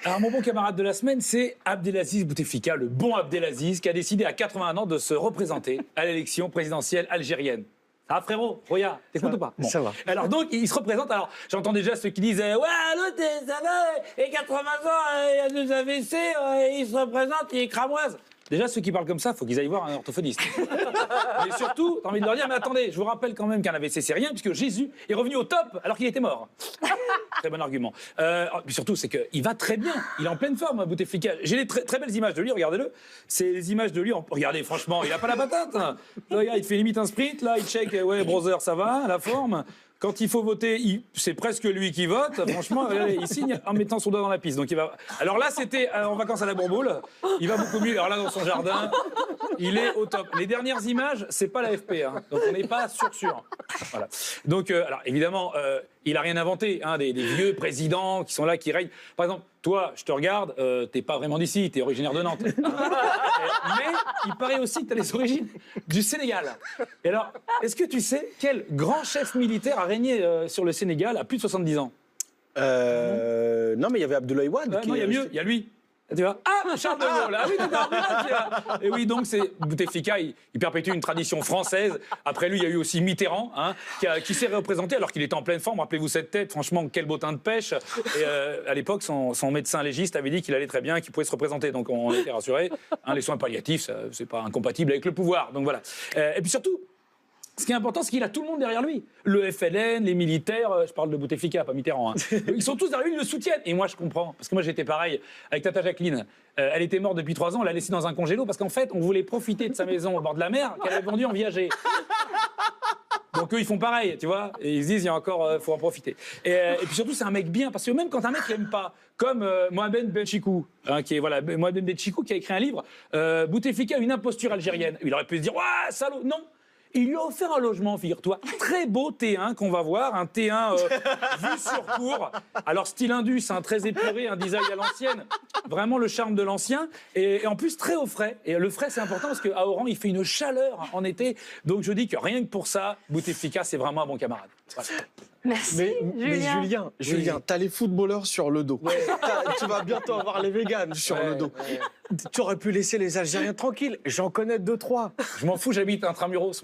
Alors, mon bon camarade de la semaine, c'est Abdelaziz Bouteflika, le bon Abdelaziz, qui a décidé à 81 ans de se représenter à l'élection présidentielle algérienne. Ah frérot, regarde, t'écoutes ou pas? Bon. Ça va. Alors donc, il se représente. Alors, j'entends déjà ceux qui disent ouais, l'autre, ça va, et 80 ans, il a deux AVC, il se représente, il est cramoise. Déjà, ceux qui parlent comme ça, il faut qu'ils aillent voir un orthophoniste. Mais surtout, t'as envie de leur dire, mais attendez, je vous rappelle quand même qu'un AVC, c'est rien, puisque Jésus est revenu au top alors qu'il était mort. Très bon argument. Puis surtout, c'est qu'il va très bien. Il est en pleine forme, Bouteflika. J'ai des très belles images de lui, regardez-le. C'est les images de lui. Regardez, franchement, il n'a pas la patate. Hein. Là, regarde, il fait limite un sprint, là, il check, ouais, brother, ça va, la forme. Quand il faut voter, c'est presque lui qui vote. Franchement, il signe en mettant son doigt dans la piste. Donc il va. Alors là, c'était en vacances à la Bourboule. Il va beaucoup mieux. Alors là, dans son jardin, il est au top. Les dernières images, c'est pas l'AFP. Hein. Donc on n'est pas sûr. Voilà. Donc, alors évidemment, il a rien inventé. Hein, des vieux présidents qui sont là, qui règnent. Par exemple, toi, je te regarde, t'es pas vraiment d'ici, t'es originaire de Nantes. Mais il paraît aussi que t'as les origines du Sénégal. Et alors, est-ce que tu sais quel grand chef militaire a régné sur le Sénégal à plus de 70 ans? Non, mais il y avait Abdoulaye Wade. Non, il y a mieux, il y a lui. Tu vois, Charles de Gaulle. Ah oui, d'accord. Et oui, donc c'est Bouteflika, il perpétue une tradition française. Après lui, il y a eu aussi Mitterrand, hein, qui s'est représenté alors qu'il était en pleine forme. Rappelez-vous cette tête, franchement, quel beau teint de pêche. Et à l'époque, son médecin légiste avait dit qu'il allait très bien, qu'il pouvait se représenter. Donc on était rassurés. Hein, les soins palliatifs, c'est pas incompatible avec le pouvoir. Donc voilà. Et puis surtout, ce qui est important, c'est qu'il a tout le monde derrière lui. Le FLN, les militaires, je parle de Bouteflika, pas Mitterrand. Hein. Ils sont tous derrière lui, ils le soutiennent. Et moi, je comprends. Parce que moi, j'étais pareil avec Tata Jacqueline. Elle était morte depuis 3 ans, on l'a laissée dans un congélo parce qu'en fait, on voulait profiter de sa maison au bord de la mer qu'elle avait vendue en viager. Donc eux, ils font pareil, tu vois. Et ils se disent, il y a encore, faut en profiter. Et puis surtout, c'est un mec bien. Parce que même quand un mec l'aime pas, comme Mohamed Benchikou, hein, Mohamed Benchikou qui a écrit un livre, Bouteflika a une imposture algérienne. Il aurait pu se dire, ouais, salaud, non. Il lui a offert un logement, figure-toi. Très beau T1 qu'on va voir, un T1 vu sur cour. Alors, style indus, hein, très épuré, un design à l'ancienne. Vraiment le charme de l'ancien. Et en plus, très au frais. Et le frais, c'est important parce qu'à Oran, il fait une chaleur en été. Donc, je dis que rien que pour ça, Bouteflika, c'est vraiment un bon camarade. Voilà. Merci, Julien, t'as les footballeurs sur le dos. Ouais. Tu vas bientôt avoir les véganes sur le dos. Ouais. Tu aurais pu laisser les Algériens tranquilles. J'en connais 2-3. Je m'en fous, j'habite intramuros.